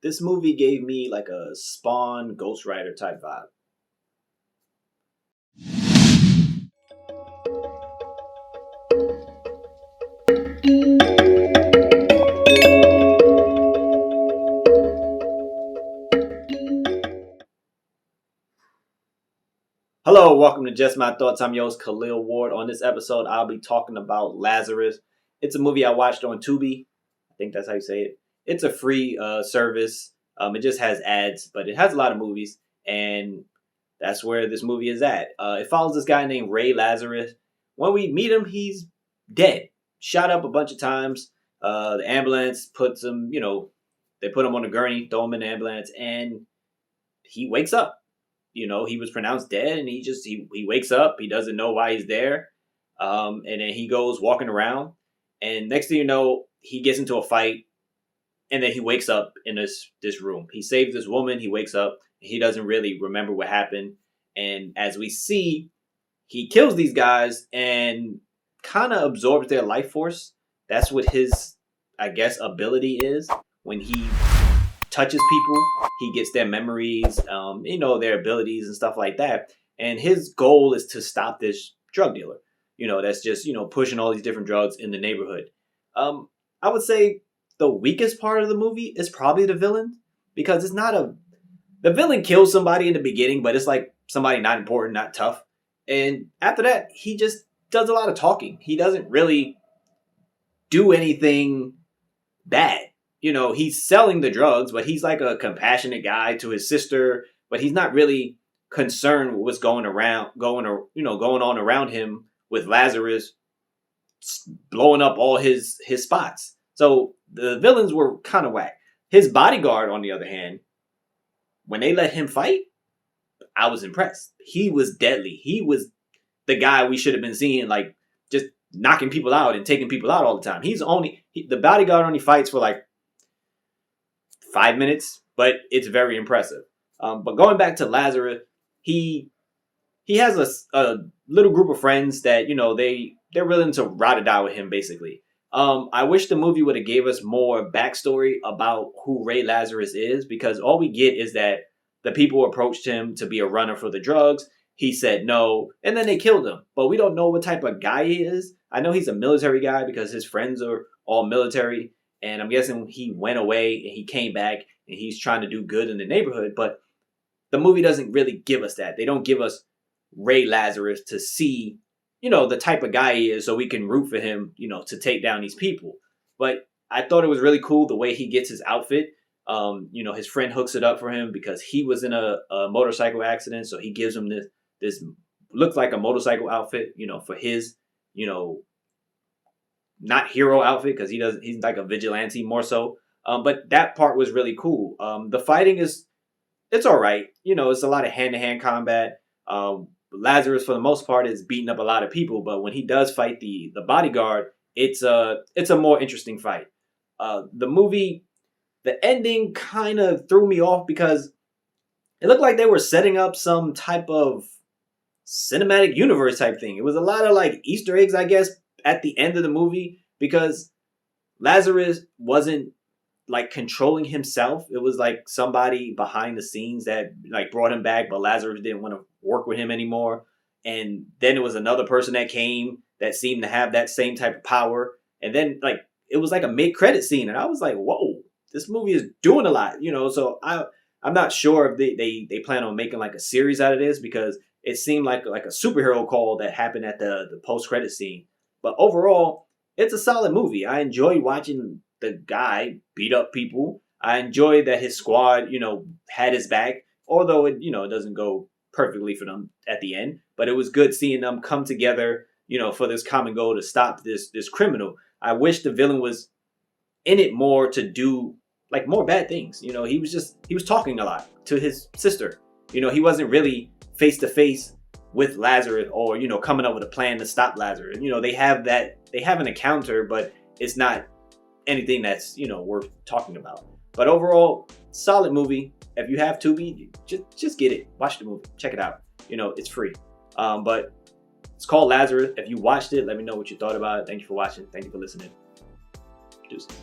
This movie gave me like a Spawn Ghost Rider type vibe. Hello, welcome to Just My Thoughts. I'm your host, Khaleel Ward. On this episode, I'll be talking about Lazarus. It's a movie I watched on Tubi. I think that's how you say it. It's a free service. It just has ads, but it has a lot of movies, and that's where this movie is at. It follows this guy named Ray Lazarus. When we meet him, he's dead, shot up a bunch of times. The ambulance puts him, they put him on a gurney, throw him in the ambulance, and he wakes up. He was pronounced dead, and he wakes up. He doesn't know why he's there, and then he goes walking around, and next thing you know, he gets into a fight, and then he wakes up in this room. He saves this woman. He wakes up. He doesn't really remember what happened, and as we see, he kills these guys and kind of absorbs their life force. That's what his, I guess, ability is. When he touches people, he gets their memories, their abilities and stuff like that. And his goal is to stop this drug dealer, that's just, pushing all these different drugs in the neighborhood. I would say the weakest part of the movie is probably the villain, because the villain kills somebody in the beginning, but it's like somebody not important, not tough. And after that, he just does a lot of talking. He doesn't really do anything bad. He's selling the drugs, but he's like a compassionate guy to his sister, but he's not really concerned with what's going on around him, with Lazarus blowing up all his spots. So the villains were kind of whack. His bodyguard, on the other hand, when they let him fight, I was impressed. He was deadly. He was the guy we should have been seeing, like, just knocking people out and taking people out all the time. The bodyguard only fights for like 5 minutes, but it's very impressive. But going back to Lazarus, he has a little group of friends that, they're willing to ride or die with him, basically. I wish the movie would have gave us more backstory about who Ray Lazarus is, because all we get is that the people approached him to be a runner for the drugs. He said no, and then they killed him. But we don't know what type of guy he is. I know he's a military guy because his friends are all military. And I'm guessing he went away and he came back and he's trying to do good in the neighborhood. But the movie doesn't really give us that. They don't give us Ray Lazarus to see, the type of guy he is, so we can root for him, to take down these people. But I thought it was really cool the way he gets his outfit. His friend hooks it up for him because he was in a motorcycle accident. So he gives him this looks like a motorcycle outfit, for his, not hero outfit, because he's like a vigilante more so. But that part was really cool. The fighting it's all right. It's a lot of hand-to-hand combat. Lazarus, for the most part, is beating up a lot of people, but when he does fight the bodyguard, it's a more interesting fight. The movie, the ending kind of threw me off because it looked like they were setting up some type of cinematic universe type thing. It was a lot of like Easter eggs, I guess, at the end of the movie, because Lazarus wasn't like controlling himself. It was like somebody behind the scenes that like brought him back, but Lazarus didn't want to work with him anymore. And then it was another person that came that seemed to have that same type of power. And then like it was like a mid-credit scene, and I was like, whoa, this movie is doing a lot, So I'm not sure if they plan on making like a series out of this, because it seemed like a superhero call that happened at the post-credit scene. But overall, it's a solid movie. I enjoy watching the guy beat up people. I enjoy that his squad, had his back, although it doesn't go perfectly for them at the end. But it was good seeing them come together, for this common goal to stop this criminal. I wish the villain was in it more to do like more bad things. He was talking a lot to his sister. He wasn't really face to face with Lazarus, or coming up with a plan to stop Lazarus. They have an encounter, but it's not anything that's worth talking about. But overall, solid movie. If you have Tubi, just get it, watch the movie, check it out. It's free. But it's called Lazarus. If you watched it, let me know what you thought about it. Thank you for watching. Thank you for listening. Deuces.